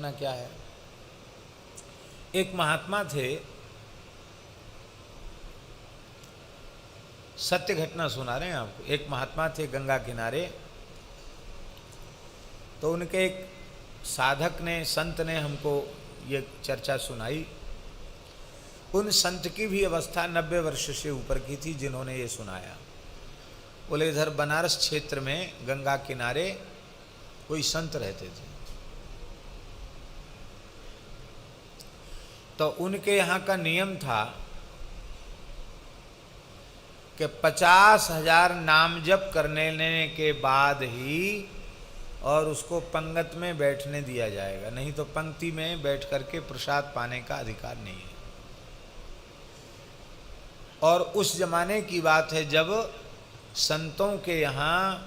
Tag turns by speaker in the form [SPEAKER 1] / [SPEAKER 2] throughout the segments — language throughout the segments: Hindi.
[SPEAKER 1] घटना क्या है। एक महात्मा थे, सत्य घटना सुना रहे हैं आपको। एक महात्मा थे गंगा किनारे, तो उनके एक साधक ने, संत ने हमको ये चर्चा सुनाई। उन संत की भी अवस्था 90 वर्ष से ऊपर की थी जिन्होंने ये सुनाया। बोले इधर बनारस क्षेत्र में गंगा किनारे कोई संत रहते थे, तो उनके यहाँ का नियम था कि 50,000 नाम जप करने के बाद ही और उसको पंगत में बैठने दिया जाएगा, नहीं तो पंक्ति में बैठ करके प्रसाद पाने का अधिकार नहीं है। और उस जमाने की बात है जब संतों के यहाँ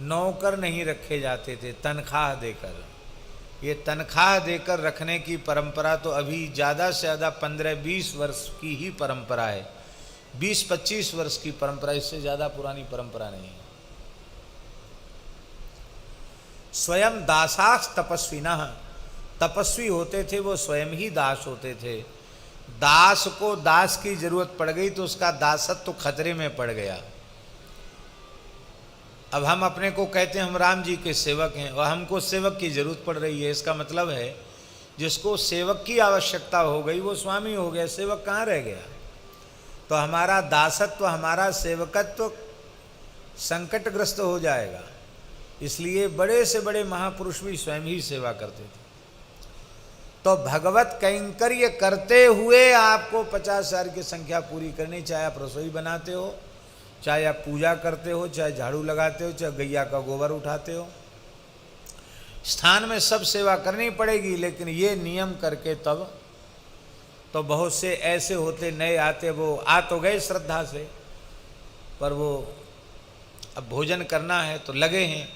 [SPEAKER 1] नौकर नहीं रखे जाते थे तनख्वाह देकर। ये तनख्वाह देकर रखने की परंपरा तो अभी ज़्यादा से ज़्यादा 15-20 वर्ष की ही परंपरा है, 20-25 वर्ष की परंपरा, इससे ज़्यादा पुरानी परंपरा नहीं है। स्वयं दासास तपस्विनः, तपस्वी होते थे वो स्वयं ही दास होते थे। दास को दास की जरूरत पड़ गई तो उसका दासत्व तो खतरे में पड़ गया। अब हम अपने को कहते हैं हम राम जी के सेवक हैं और हमको सेवक की जरूरत पड़ रही है। इसका मतलब है जिसको सेवक की आवश्यकता हो गई वो स्वामी हो गया, सेवक कहाँ रह गया। तो हमारा दासत्व, हमारा सेवकत्व संकटग्रस्त हो जाएगा। इसलिए बड़े से बड़े महापुरुष भी स्वयं ही सेवा करते थे। तो भगवत कैंकर्य करते हुए आपको 50,000 की संख्या पूरी करनी, चाहे आप रसोई बनाते हो, चाहे आप पूजा करते हो, चाहे झाड़ू लगाते हो, चाहे गैया का गोबर उठाते हो, स्थान में सब सेवा करनी पड़ेगी। लेकिन ये नियम करके तब तो बहुत से ऐसे होते नए आते, वो आ तो गए श्रद्धा से, पर वो अब भोजन करना है तो लगे हैं,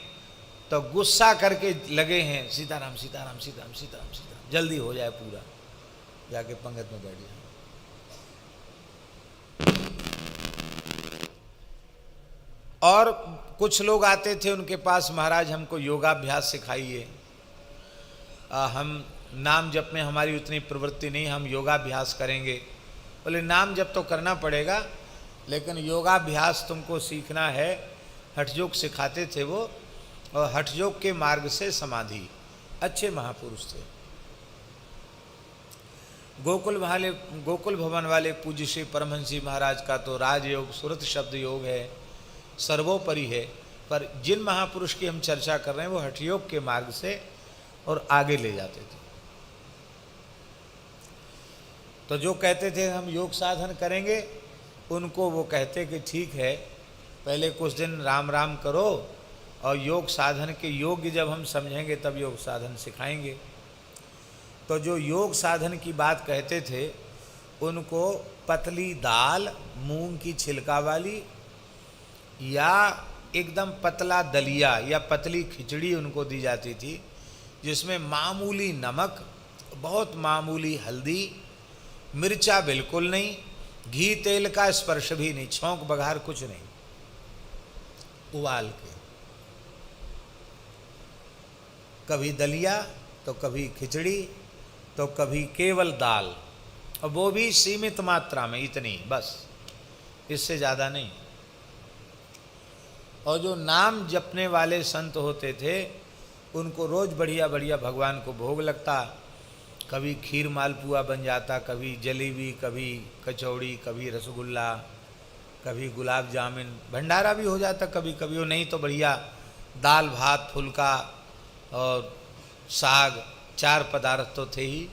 [SPEAKER 1] तो गुस्सा करके लगे हैं सीताराम सीताराम सीताराम सीताराम सीताराम, जल्दी हो जाए पूरा, जाके पंगत में बैठ जाए। और कुछ लोग आते थे उनके पास, महाराज हमको योगाभ्यास सिखाइए, हम नाम जप में हमारी उतनी प्रवृत्ति नहीं, हम योगाभ्यास करेंगे। बोले नाम जप तो करना पड़ेगा, लेकिन योगाभ्यास तुमको सीखना है। हठयोग सिखाते थे वो, और हठयोग के मार्ग से समाधि। अच्छे महापुरुष थे। गोकुल भवन वाले पूज्य श्री परमहंस जी महाराज का तो राजयोग सुरत शब्द योग है, सर्वोपरि है। पर जिन महापुरुष की हम चर्चा कर रहे हैं वो हठयोग के मार्ग से और आगे ले जाते थे। तो जो कहते थे हम योग साधन करेंगे, उनको वो कहते कि ठीक है, पहले कुछ दिन राम राम करो और योग साधन के योग्य जब हम समझेंगे तब योग साधन सिखाएंगे। तो जो योग साधन की बात कहते थे उनको पतली दाल, मूंग की छिलका वाली, या एकदम पतला दलिया या पतली खिचड़ी उनको दी जाती थी, जिसमें मामूली नमक, बहुत मामूली हल्दी, मिर्चा बिल्कुल नहीं, घी तेल का स्पर्श भी नहीं, छौंक बघार कुछ नहीं, उबाल के। कभी दलिया तो कभी खिचड़ी तो कभी केवल दाल, और वो भी सीमित मात्रा में, इतनी बस, इससे ज़्यादा नहीं। और जो नाम जपने वाले संत होते थे उनको रोज़ बढ़िया बढ़िया भगवान को भोग लगता। कभी खीर मालपुआ बन जाता, कभी जलेबी, कभी कचौड़ी, कभी रसगुल्ला, कभी गुलाब जामुन, भंडारा भी हो जाता कभी कभी। वो नहीं तो बढ़िया दाल भात फुल्का और साग, 4 पदार्थ तो थे ही।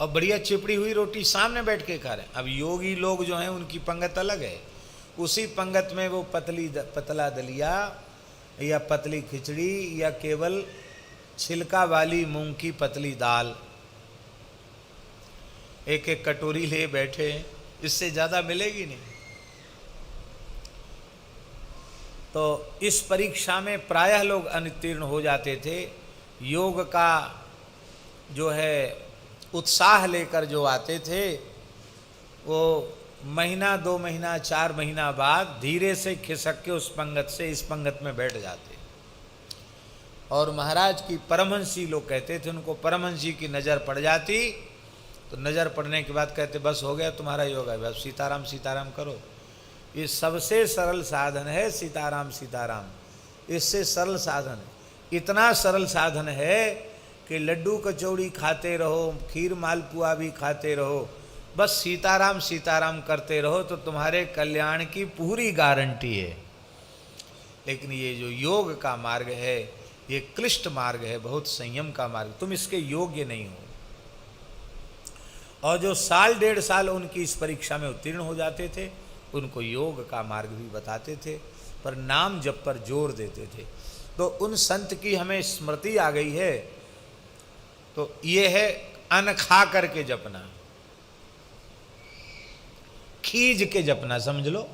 [SPEAKER 1] और बढ़िया चिपड़ी हुई रोटी सामने बैठ के खा रहे हैं। अब योगी लोग जो हैं उनकी पंगत अलग है, उसी पंगत में वो पतला दलिया या पतली खिचड़ी या केवल छिलका वाली मूंग की पतली दाल एक एक कटोरी ले बैठे, इससे ज़्यादा मिलेगी नहीं। तो इस परीक्षा में प्रायः लोग अनुत्तीर्ण हो जाते थे। योग का जो है उत्साह लेकर जो आते थे वो महीना 2 महीना 4 महीना बाद धीरे से खिसक के उस पंगत से इस पंगत में बैठ जाते। और महाराज की परमहंसी लोग कहते थे, उनको परमहंसी की नज़र पड़ जाती तो नज़र पड़ने के बाद कहते बस हो गया तुम्हारा योग है, बस सीताराम सीताराम करो। ये सबसे सरल साधन है सीताराम सीताराम, इससे सरल साधन है। इतना सरल साधन है कि लड्डू कचौड़ी खाते रहो, खीर मालपुआ भी खाते रहो, बस सीताराम सीताराम करते रहो तो तुम्हारे कल्याण की पूरी गारंटी है। लेकिन ये जो योग का मार्ग है ये क्लिष्ट मार्ग है, बहुत संयम का मार्ग, तुम इसके योग्य नहीं हो। और जो 1.5 साल उनकी इस परीक्षा में उत्तीर्ण हो जाते थे उनको योग का मार्ग भी बताते थे, पर नाम जप पर जोर देते थे। तो उन संत की हमें स्मृति आ गई है, तो ये है अन्न खा करके जपना, खींच के जपना, समझ लो।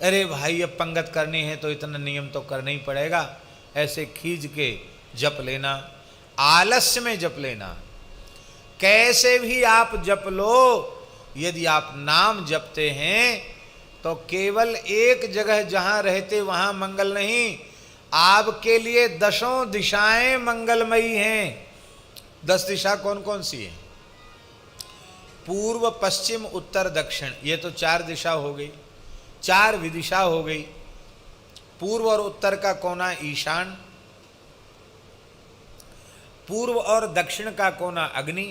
[SPEAKER 1] अरे भाई अब पंगत करनी है तो इतना नियम तो करना ही पड़ेगा, ऐसे खींच के जप लेना, आलस्य में जप लेना। कैसे भी आप जप लो, यदि आप नाम जपते हैं तो केवल एक जगह जहां रहते वहां मंगल नहीं, आपके लिए 10 दिशाएं मंगलमयी हैं। 10 दिशा कौन कौन सी हैं? पूर्व पश्चिम उत्तर दक्षिण, ये तो 4 दिशा हो गई, 4 विदिशा हो गई। पूर्व और उत्तर का कोना ईशान, पूर्व और दक्षिण का कोना अग्नि,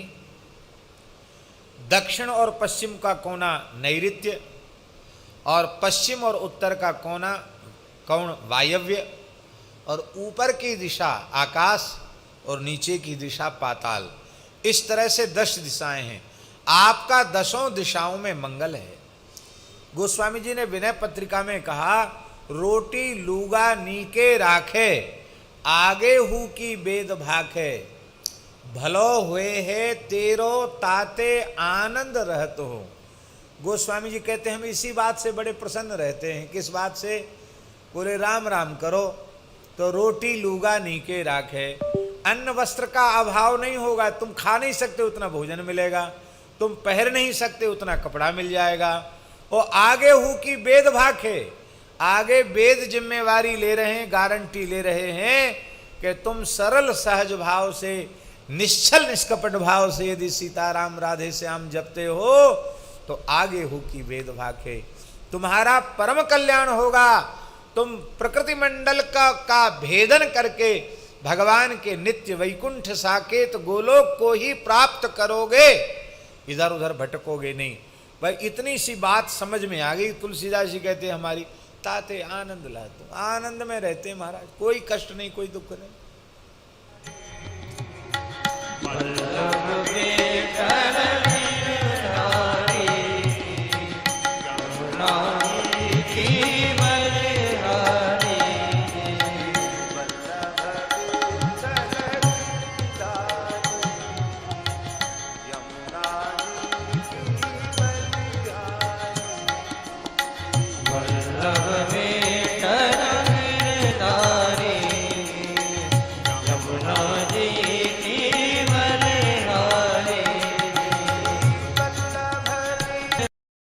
[SPEAKER 1] दक्षिण और पश्चिम का कोना नैऋत्य, और पश्चिम और उत्तर का कोण वायव्य, और ऊपर की दिशा आकाश और नीचे की दिशा पाताल। इस तरह से 10 दिशाएं हैं। आपका 10 दिशाओं में मंगल है। गोस्वामी जी ने विनय पत्रिका में कहा, रोटी लूगा नीके राखे, आगे हु की वेद भाखे, भलो हुए है तेरो ताते आनंद रहत हो। गोस्वामी जी कहते हैं हम इसी बात से बड़े प्रसन्न रहते हैं। किस बात से? बोले राम राम करो तो रोटी लूगा नीके राखे, अन्न वस्त्र का अभाव नहीं होगा, तुम खा नहीं सकते उतना भोजन मिलेगा, तुम पहन नहीं सकते उतना कपड़ा मिल जाएगा। और आगे हु की वेद भाखे, आगे वेद जिम्मेवारी ले रहे हैं, गारंटी ले रहे हैं कि तुम सरल सहज भाव से, निश्चल निष्कपट भाव से यदि सीताराम राधे श्याम जपते हो तो आगे हु की वेद भाखे, तुम्हारा परम कल्याण होगा। तुम प्रकृति मंडल का भेदन करके भगवान के नित्य वैकुंठ साकेत गोलोक को ही प्राप्त करोगे, इधर उधर भटकोगे नहीं। भाई इतनी सी बात समझ में आ गई। तुलसीदास जी कहते हैं हमारी ताते आनंद लाते, आनंद में रहते हैं महाराज, कोई कष्ट नहीं, कोई दुख नहीं।